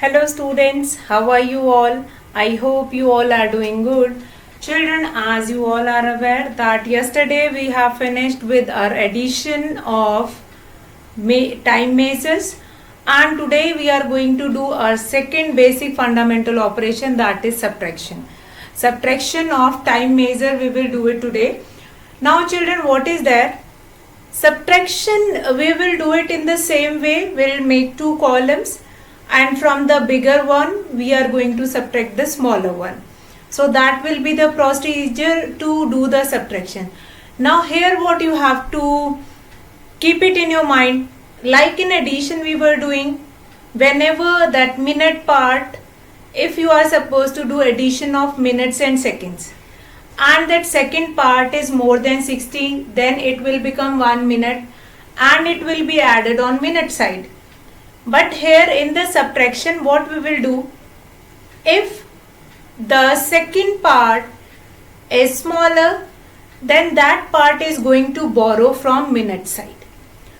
Hello students, how are you all? I hope you all are doing good. Children, as you all are aware that yesterday we have finished with our addition of time measures, and today we are going to do our second basic fundamental operation, that is subtraction. Subtraction of time measure, we will do it today. Now children, what is there? Subtraction, we will do it in the same way. We will make two columns, and from the bigger one we are going to subtract the smaller one. So that will be the procedure to do the subtraction. Now here what you have to keep it in your mind, like in addition we were doing, whenever that minute part, if you are supposed to do addition of minutes and seconds, and that second part is more than 60, then it will become 1 minute and it will be added on minute side. But here in the subtraction, what we will do, if the second part is smaller, then that part is going to borrow from minute side.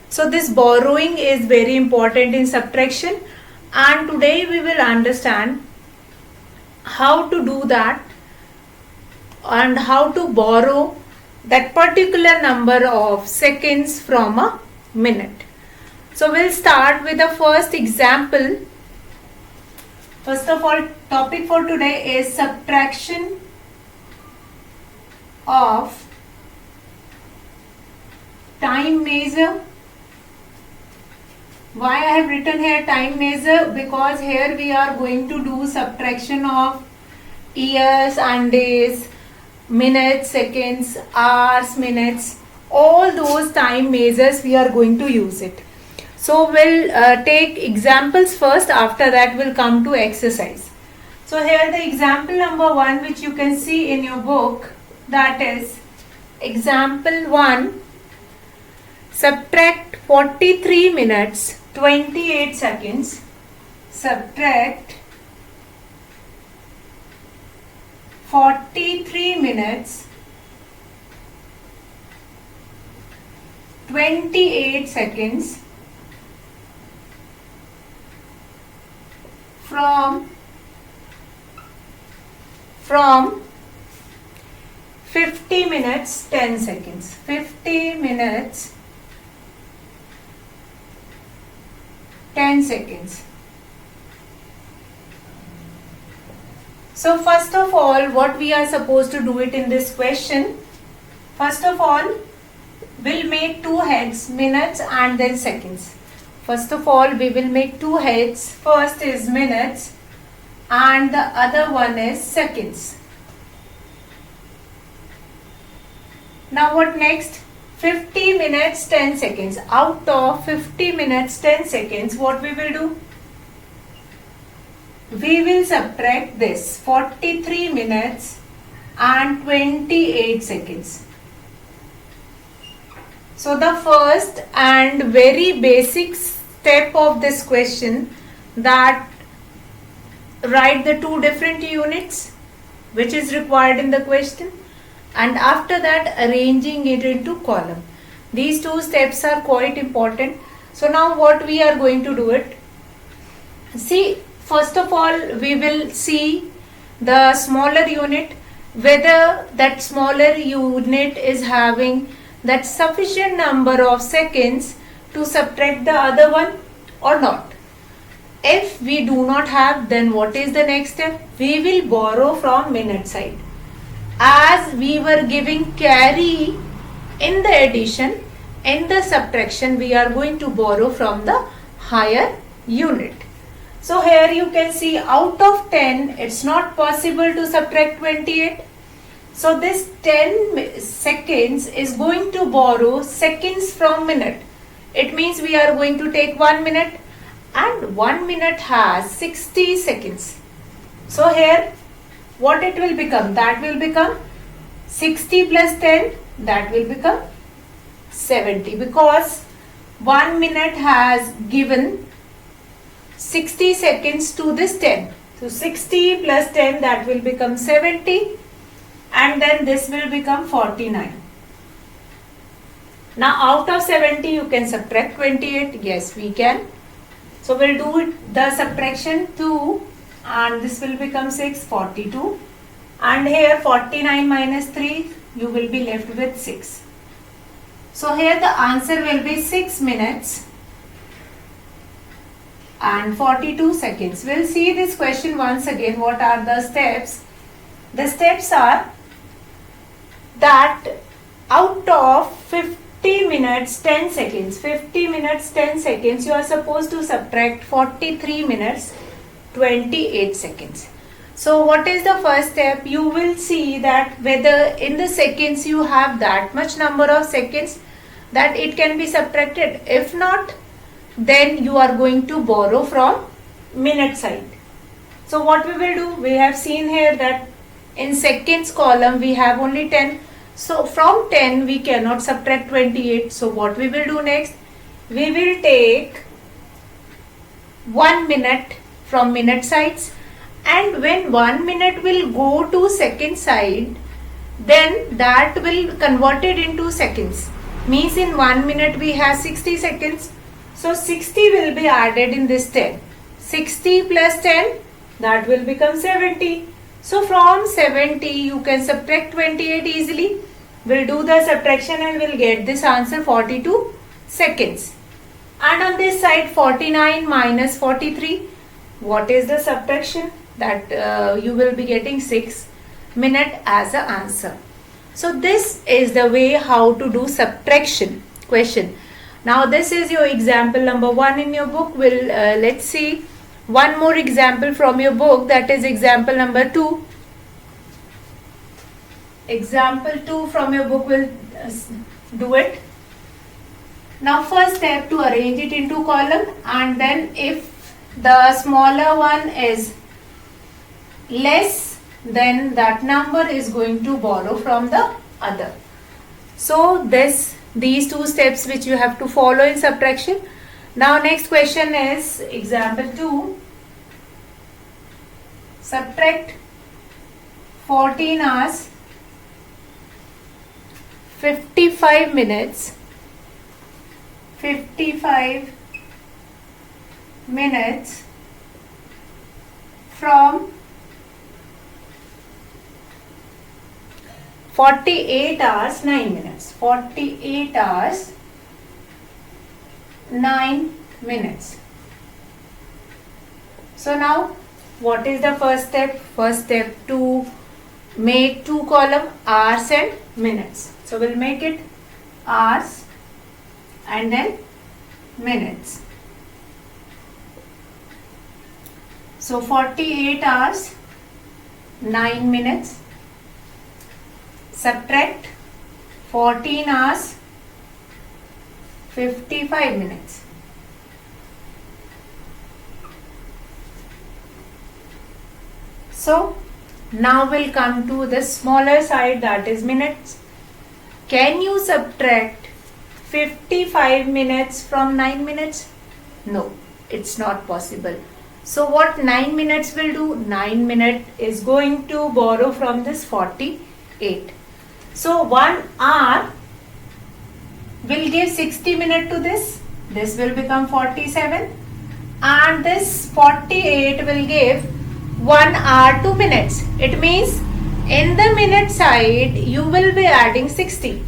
So this borrowing is very important in subtraction, and today we will understand how to do that and how to borrow that particular number of seconds from a minute. So we'll start with the first example. First of all, topic for today is subtraction of time measure. Why I have written here time measure? Because here we are going to do subtraction of years and days, minutes, seconds, hours, minutes, all those time measures we are going to use it. So we'll take examples first, after that we'll come to exercise. So here the example number 1, which you can see in your book, that is example 1, subtract 43 minutes 28 seconds, subtract 43 minutes 28 seconds from 50 minutes 10 seconds. 50 minutes 10 seconds. So first of all, what we are supposed to do it in this question, first of all, we'll make two heads, minutes and then seconds. First of all, we will make two heads. First is minutes and the other one is seconds. Now what next? 50 minutes 10 seconds. Out of 50 minutes 10 seconds, what we will do? We will subtract this 43 minutes and 28 seconds. So the first and very basic step of this question, that write the two different units which is required in the question, and after that arranging it into column. These two steps are quite important. So now what we are going to do it, see, first of all we will see the smaller unit, whether that smaller unit is having that sufficient number of seconds to subtract the other one or not. If we do not have, then what is the next step? We will borrow from minute side. As we were giving carry in the addition, in the subtraction we are going to borrow from the higher unit. So here you can see, out of 10 it's not possible to subtract 28. So this 10 seconds is going to borrow seconds from minute. It means we are going to take 1 minute, and 1 minute has 60 seconds. So here what it will become? That will become 60 plus 10, that will become 70, because 1 minute has given 60 seconds to this 10. So 60 plus 10, that will become 70, and then this will become 49. Now out of 70 you can subtract 28. Yes, we can. So we'll do the subtraction 2 and this will become 6, 42. And here 49 minus 3, you will be left with 6. So here the answer will be 6 minutes and 42 seconds. We'll see this question once again. What are the steps? The steps are that out of 50 minutes 10 seconds, 50 minutes 10 seconds, you are supposed to subtract 43 minutes 28 seconds. So what is the first step? You will see that whether in the seconds you have that much number of seconds that it can be subtracted. If not, then you are going to borrow from minute side. So what we will do? We have seen here that in seconds column we have only 10. So from 10 we cannot subtract 28. So what we will do next? We will take 1 minute from minute sides, and when 1 minute will go to second side, then that will convert it into seconds. Means in 1 minute we have 60 seconds. So 60 will be added in this 10. 60 plus 10, that will become 70. So from 70 you can subtract 28 easily. We'll do the subtraction and we'll get this answer 42 seconds. And on this side 49 minus 43. What is the subtraction? That you will be getting 6 minutes as an answer. So this is the way how to do subtraction question. Now this is your example number 1 in your book. Let's see one more example from your book, that is example number 2. Example 2 from your book will do it. Now first step to arrange it into column, and then if the smaller one is less, then that number is going to borrow from the other. So these two steps which you have to follow in subtraction. Now next question is example 2. Subtract 14 hours 55 minutes 55 minutes from 48 hours 9 minutes. 48 hours 9 minutes. So now what is the first step? First step to make two column hours and minutes. So we'll make it hours and then minutes. So 48 hours 9 minutes. Subtract 14 hours 55 minutes. So now we'll come to the smaller side, that is minutes. Can you subtract 55 minutes from 9 minutes? No, it's not possible. So what 9 minutes will do? 9 minutes is going to borrow from this 48. So 1 hour will give 60 minutes to this. This will become 47. And this 48 will give 1 hour 2 minutes. It means in the minute side you will be adding 60.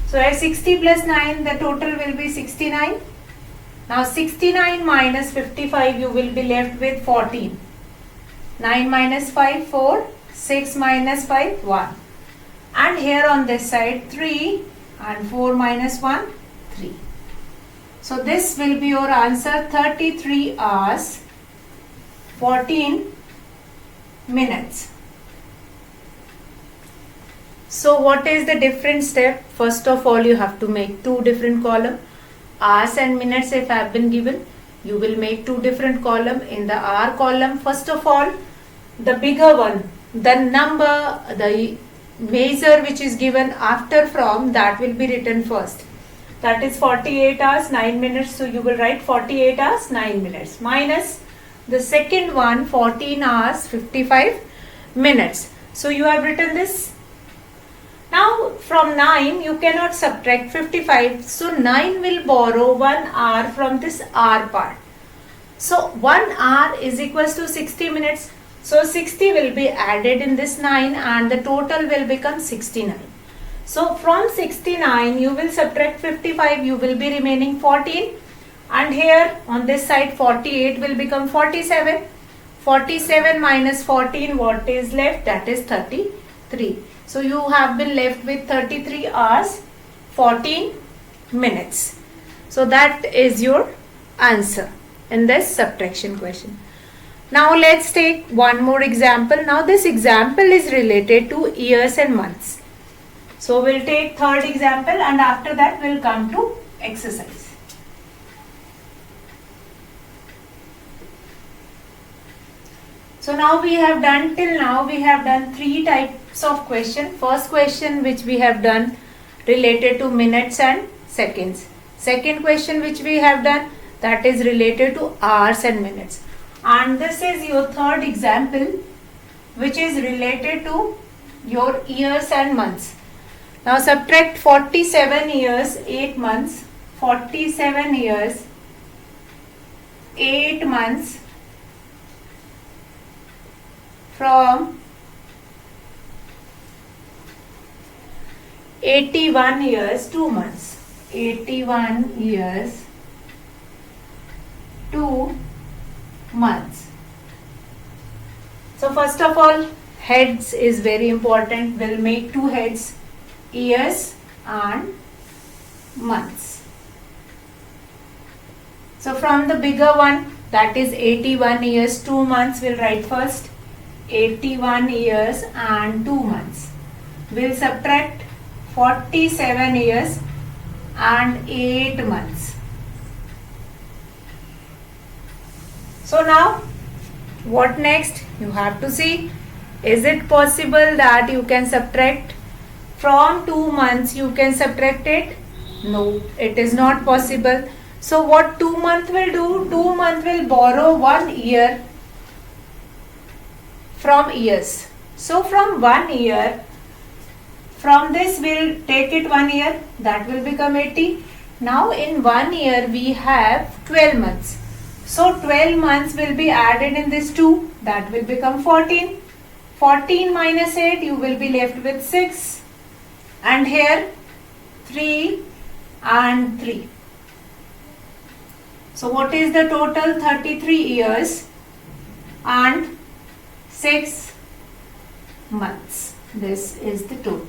So at 60 plus 9 the total will be 69. Now 69 minus 55 you will be left with 14. 9 minus 5 4. 6 minus 5 1. And here on this side 3 and 4 minus 1 3. So this will be your answer, 33 hours 14 minutes. So what is the different step? First of all you have to make two different column. Hours and minutes if have been given, you will make two different column. In the hour column, first of all the bigger one, the number, the measure which is given after from, that will be written first. That is 48 hours 9 minutes. So you will write 48 hours 9 minutes minus the second one 14 hours 55 minutes. So you have written this. Now from 9 you cannot subtract 55. So 9 will borrow 1 hour from this hour part. So 1 hour is equals to 60 minutes. So 60 will be added in this 9 and the total will become 69. So from 69 you will subtract 55, you will be remaining 14, and here on this side 48 will become 47. 47 minus 14, what is left? That is 33. So you have been left with 33 hours 14 minutes. So that is your answer in this subtraction question. Now let's take one more example. Now this example is related to years and months. So we'll take third example and after that we'll come to exercise. So now we have done, till now we have done three types of question. First question which we have done related to minutes and seconds. Second question which we have done, that is related to hours and minutes. And this is your third example which is related to your years and months. Now subtract 47 years 8 months, 47 years 8 months from 81 years 2 months. 81 years 2 months. So first of all, heads is very important. We'll make two heads, years and months. So from the bigger one, that is 81 years 2 months, we'll write first 81 years and 2 months. We'll subtract 47 years and 8 months. So now what next? You have to see, is it possible that you can subtract from 2 months, you can subtract it? No, it is not possible. So what 2 month will do? 2 month will borrow 1 year from years. So from 1 year, from this we'll take it 1 year, that will become 80. Now in 1 year we have 12 months. So 12 months will be added in this 2, that will become 14. 14 minus 8, you will be left with 6. And here 3 and 3. So what is the total? 33 years and 6 months. This is the total.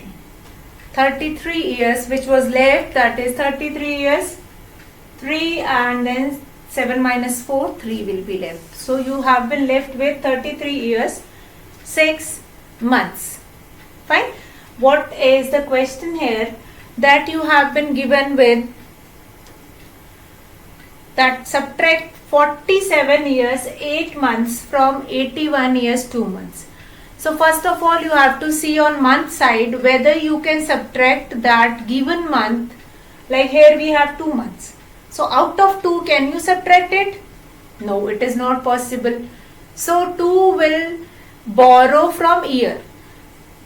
33 years which was left, that is 33 years. 3 and then 7 minus 4, 3 will be left. So you have been left with 33 years, 6 months. Fine. What is the question here? That you have been given with that subtract 47 years 8 months from 81 years 2 months. So first of all you have to see on month side whether you can subtract that given month. Like here we have 2 months. So out of 2 can you subtract it? No, it is not possible. So 2 will borrow from year.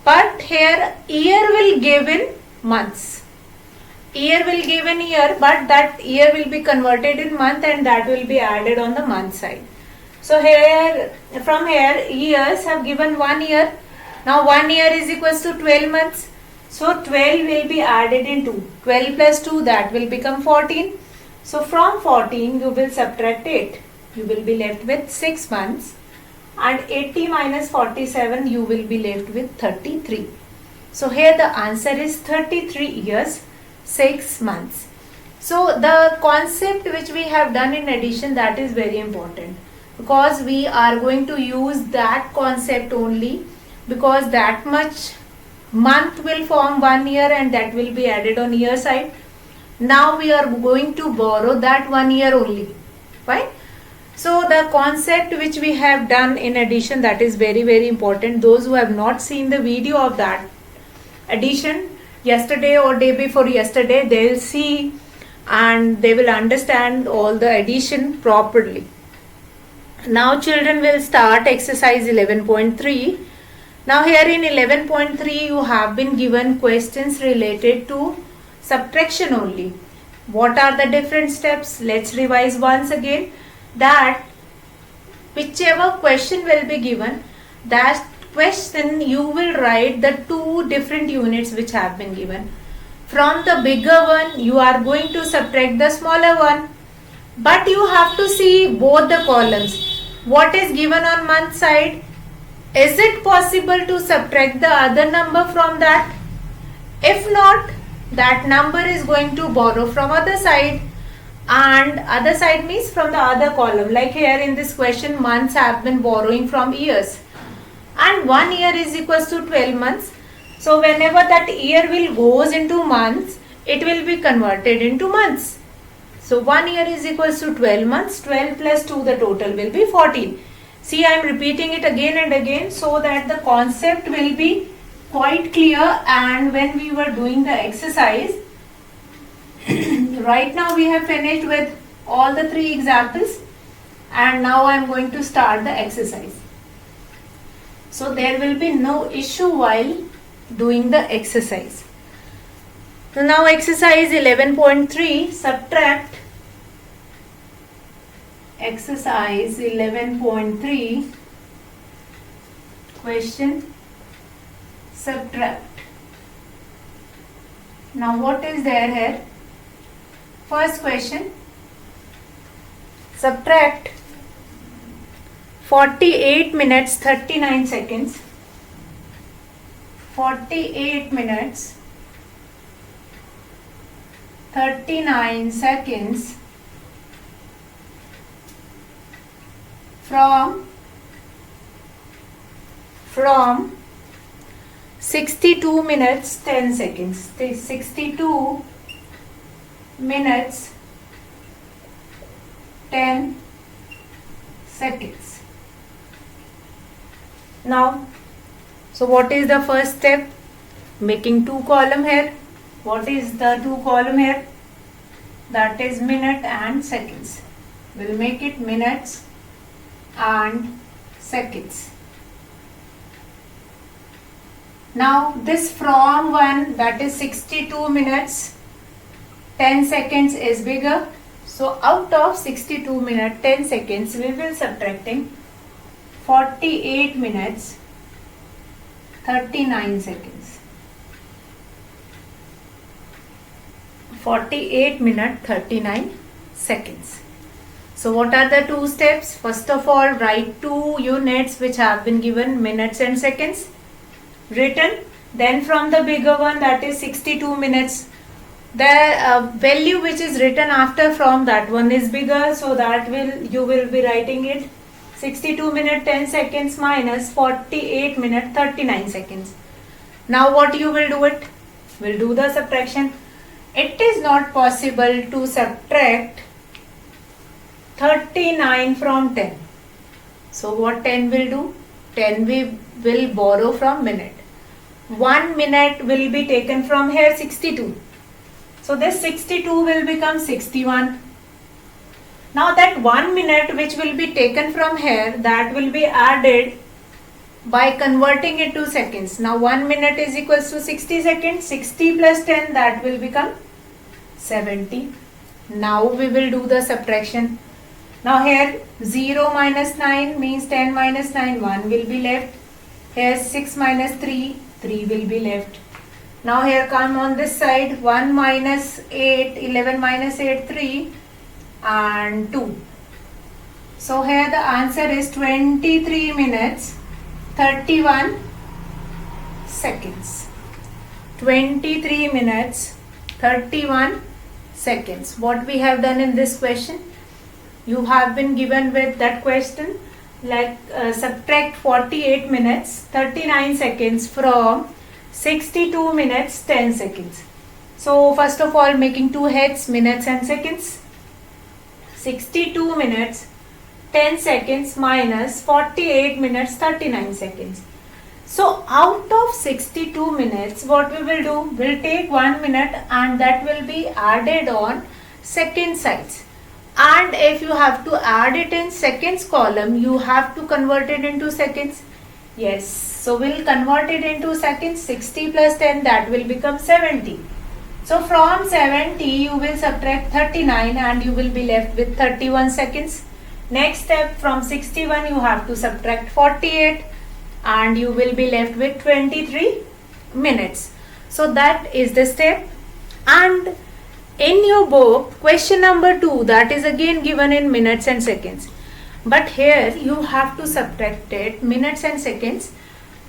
But here year will give in months. Year will give in year, but that year will be converted in month and that will be added on the month side. So here, from here, years have given 1 year. Now 1 year is equals to 12 months. So 12 will be added in 2. 12 plus 2, that will become 14. So from 14 you will subtract 8. You will be left with 6 months. And 80 minus 47 you will be left with 33. So here the answer is 33 years 6 months. So the concept which we have done in addition, that is very important, because we are going to use that concept only, because that much month will form 1 year and that will be added on year side. Now we are going to borrow that 1 year only. Fine. So the concept which we have done in addition, that is very, very important. Those who have not seen the video of that addition yesterday or day before yesterday, they will see and they will understand all the addition properly. Now children will start exercise 11.3. Now here in 11.3 you have been given questions related to subtraction only. What are the different steps? Let's revise once again. That whichever question will be given, that question you will write the two different units which have been given. From the bigger one you are going to subtract the smaller one, but you have to see both the columns. What is given on one side, is it possible to subtract the other number from that? If not, that number is going to borrow from other side, and other side means from the other column. Like here in this question, months have been borrowing from years, and 1 year is equals to 12 months. So whenever that year will goes into months, it will be converted into months. So 1 year is equals to 12 months. 12 plus 2, the total will be 14. See, I am repeating it again and again so that the concept will be quite clear. And when we were doing the exercise, right now we have finished with all the 3 examples, and now I am going to start the exercise. So there will be no issue while doing the exercise. So now exercise 11.3, subtract. Exercise 11.3, question, subtract. Now what is there here? First question, subtract 48 minutes 39 seconds, 48 minutes 39 seconds from 62 minutes 10 seconds. 62 minutes 10 seconds. Now, so what is the first step? Making 2 column here. What is the 2 column here? That is minute and seconds. We'll make it minutes and seconds. Now this from one, that is 62 minutes 10 seconds is bigger. So out of 62 minutes 10 seconds we will subtracting 48 minutes 39 seconds. 48 minutes 39 seconds. So what are the 2 steps? First of all, write 2 units which have been given, minutes and seconds, written. Then from the bigger one, that is 62 minutes, the value which is written after from that one is bigger, so that you will be writing it 62 minutes 10 seconds minus 48 minutes 39 seconds. Now what you will do it? Will do the subtraction. It is not possible to subtract 39 from 10. So what 10 will do? 10 we will borrow from minute. 1 minute will be taken from here 62. So this 62 will become 61. Now that 1 minute which will be taken from here, that will be added by converting it to seconds. Now 1 minute is equals to 60 seconds. 60 plus 10, that will become 70. Now we will do the subtraction. Now here 0 minus 9 means 10 minus 9, 1 will be left. Here 6 minus 3, 3 will be left. Now here come on this side, 1 minus 8, 11 minus 8, 3 and 2. So here the answer is 23 minutes 31 seconds. 23 minutes 31 seconds. What we have done in this question? You have been given with that question like subtract 48 minutes 39 seconds from 62 minutes 10 seconds. So first of all, making 2 heads, minutes and seconds. 62 minutes 10 seconds minus 48 minutes 39 seconds. So out of 62 minutes, what we will do? We'll take 1 minute and that will be added on second sides. And if you have to add it in seconds column, you have to convert it into seconds. Yes, so we'll convert it into seconds. 60 plus 10, that will become 70. So from 70 you will subtract 39 and you will be left with 31 seconds. Next step, from 61 you have to subtract 48 and you will be left with 23 minutes. So that is the step. And in your book, question number 2, that is again given in minutes and seconds. But here you have to subtract it minutes and seconds.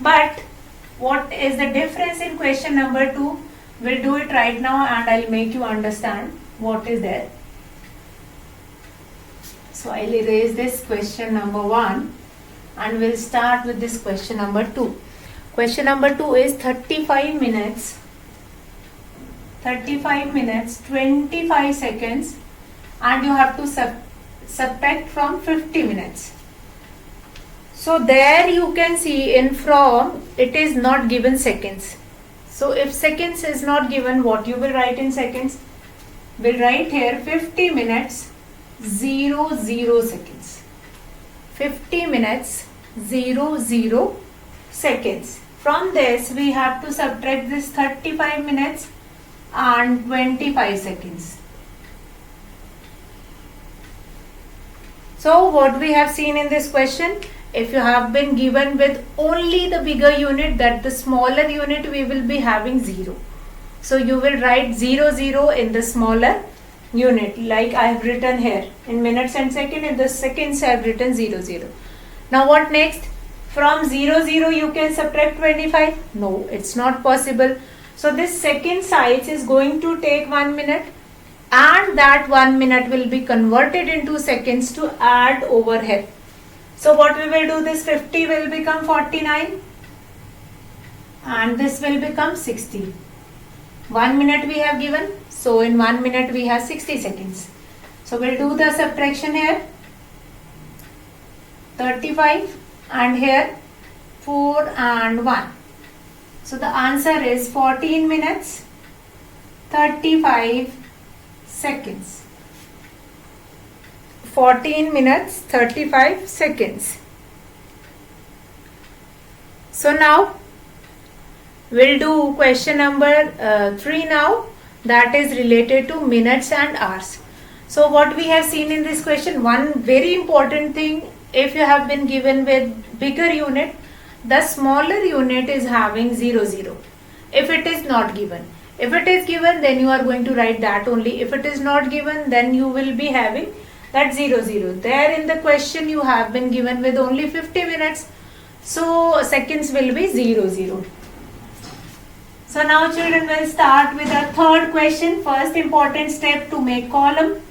But what is the difference in question number 2? We'll do it right now and I'll make you understand what is there. So I'll erase this question number 1 and we'll start with this question number 2. Question number 2 is 35 minutes, 25 seconds, and you have to subtract from 50 minutes. So there you can see in from it is not given seconds. So if seconds is not given, what you will write in seconds? We'll write here 50 minutes 0 0 seconds. 50 minutes 0 0 seconds. From this we have to subtract this 35 minutes and 25 seconds. So what we have seen in this question, if you have been given with only the bigger unit, that the smaller unit we will be having 0. So you will write 0 0 in the smaller unit, like I have written here in minutes and second. In the seconds I have written 0 0. Now what next? From 0 0 you can subtract 25? No, it's not possible. So this second size is going to take 1 minute and that 1 minute will be converted into seconds to add over here. So what we will do, this 50 will become 49 and this will become 60. 1 minute we have given, so in 1 minute we have 60 seconds. So we'll do the subtraction here. 35 and here 4 and 1. So the answer is 14 minutes 35 seconds. 14 minutes 35 seconds. So now we'll do question number 3 now, that is related to minutes and hours. So what we have seen in this question, one very important thing, if you have been given with bigger unit, the smaller unit is having 0 0. If it is not given. If it is given, then you are going to write that only. If it is not given, then you will be having that 0 0. There in the question you have been given with only 50 minutes. So seconds will be 0 0. So now children, will start with our third question. First important step, to make column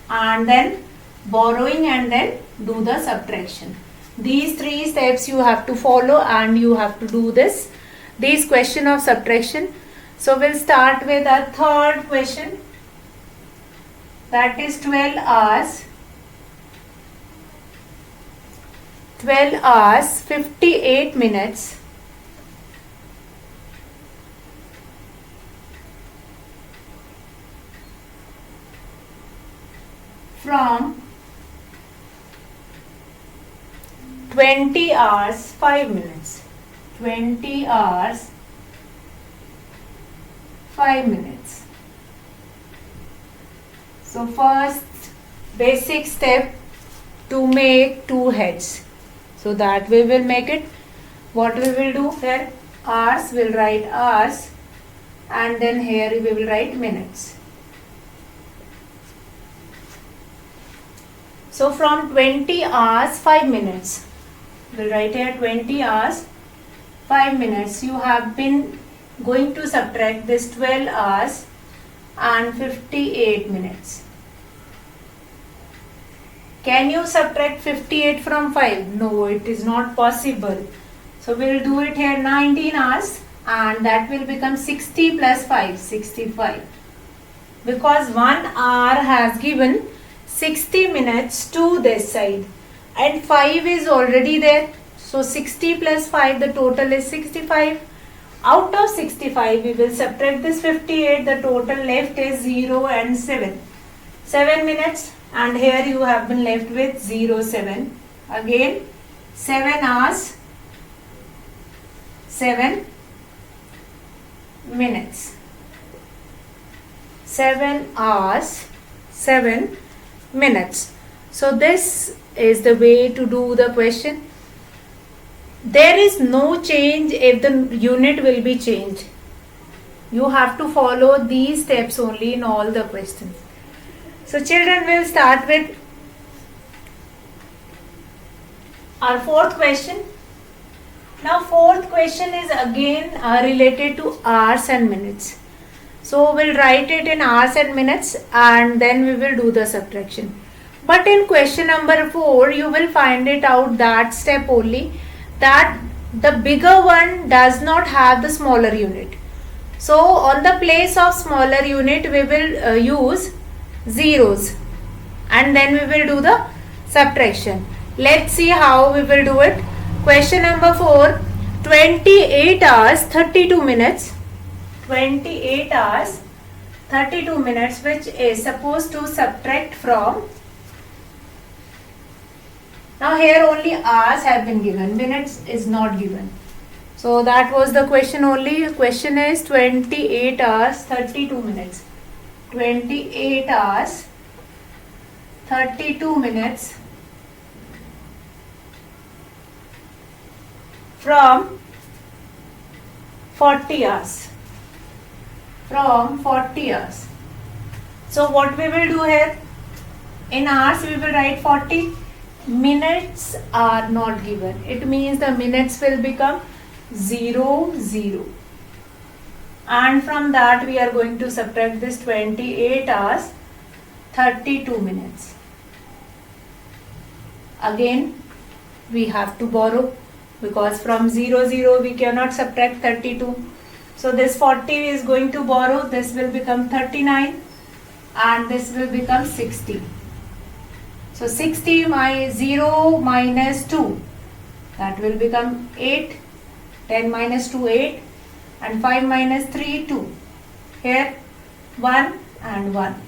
and then borrowing and then do the subtraction. These 3 steps you have to follow and you have to do this question of subtraction. So we'll start with our third question, that is 12 hours 58 minutes from 20 hours 5 minutes. 20 hours 5 minutes. So first basic step, to make 2 heads. So that we will make it. What we will do here, hours, we'll write hours and then here we will write minutes. So from 20 hours 5 minutes, we'll write here 20 hours 5 minutes. You have been going to subtract this 12 hours and 58 minutes. Can you subtract 58 from 5? No, it is not possible. So we'll do it here 19 hours and that will become 60 plus 5, 65. Because 1 hour has given 60 minutes to this side and 5 is already there. So 60 plus 5, the total is 65. Out of 65 we will subtract this 58, the total left is 0 and 7. 7 minutes and here you have been left with 0 7. Again 7 hours 7 minutes. 7 hours 7 minutes. So this is the way to do the question. There is no change if the unit will be changed. You have to follow these steps only in all the questions. So children, will start with our fourth question. Now fourth question is again related to hours and minutes. So we'll write it in hours and minutes and then we will do the subtraction. But in question number 4, you will find it out that step only, that the bigger one does not have the smaller unit. So on the place of smaller unit, we will use zeros and then we will do the subtraction. Let's see how we will do it. Question number 4, 28 hours 32 minutes. 28 hours 32 minutes, which is supposed to subtract from. Now here only hours have been given, minutes is not given. So that was the question only. Question is 28 hours 32 minutes. 28 hours 32 minutes from 40 hours. From 40 hours. So what we will do here? In hours we will write 40. Minutes are not given. It means the minutes will become 0, 0. And from that we are going to subtract this 28 hours 32 minutes. Again we have to borrow, because from 0, 0 we cannot subtract 32. So this 40 is going to borrow, this will become 39 and this will become 60. So 60 0 minus 2, that will become 8, 10 minus 2 8 and 5 minus 3 2. Here 1 and 1.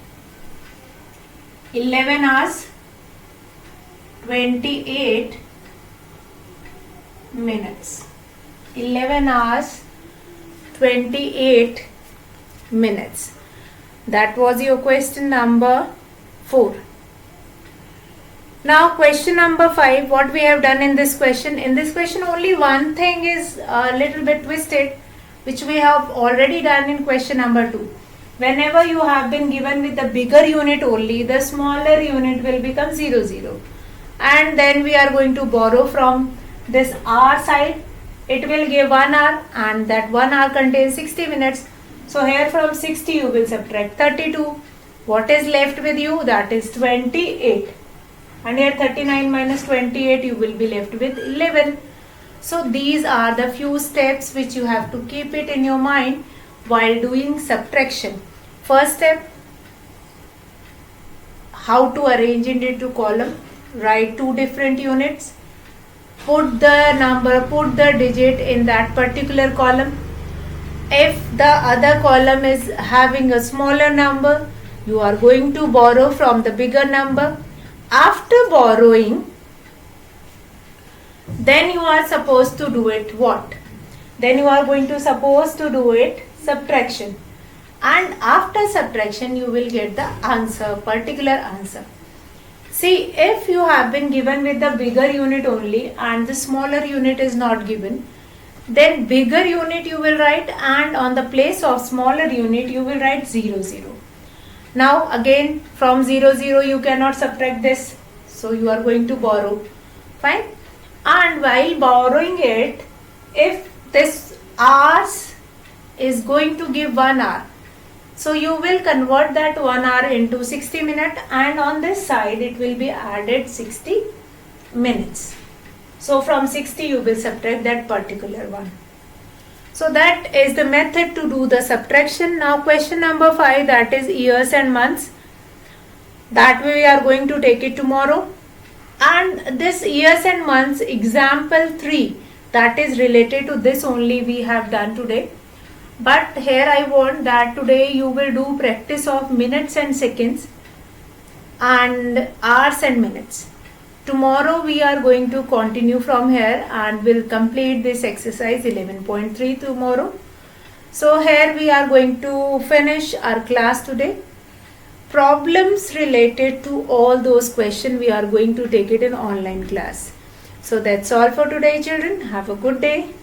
11 hours 28 minutes. 11 hours 28 minutes. That was your question number 4. Now question number 5, what we have done in this question. In this question only one thing is a little bit twisted, which we have already done in question number 2. Whenever you have been given with the bigger unit only, the smaller unit will become 0, 0. And then we are going to borrow from this hour side. It will give 1 hour and that 1 hour contains 60 minutes. So here from 60 you will subtract 32. What is left with you? That is 28. And here 39 minus 28 you will be left with 11. So these are the few steps which you have to keep it in your mind while doing subtraction. First step, how to arrange it into column. Write 2 different units. Put the number, put the digit in that particular column. If the other column is having a smaller number, you are going to borrow from the bigger number. After borrowing, then you are supposed to do it what? Then you are going to supposed to do it subtraction. And after subtraction, you will get the answer, particular answer. See, if you have been given with the bigger unit only and the smaller unit is not given, then bigger unit you will write and on the place of smaller unit you will write 0, 0. Now again from 0, 0 you cannot subtract this. So you are going to borrow. Fine. And while borrowing it, if this hours is going to give 1 hour, so you will convert that 1 hour into 60 minutes and on this side it will be added 60 minutes. So from 60 you will subtract that particular one. So that is the method to do the subtraction. Now question number 5, that is years and months. That we are going to take it tomorrow. And this years and months example 3, that is related to this only we have done today. But here I want that today you will do practice of minutes and seconds and hours and minutes. Tomorrow we are going to continue from here and will complete this exercise 11.3 tomorrow. So here we are going to finish our class today. problems related to all those questions, we are going to take it in online class. So that's all for today, children. Have a good day.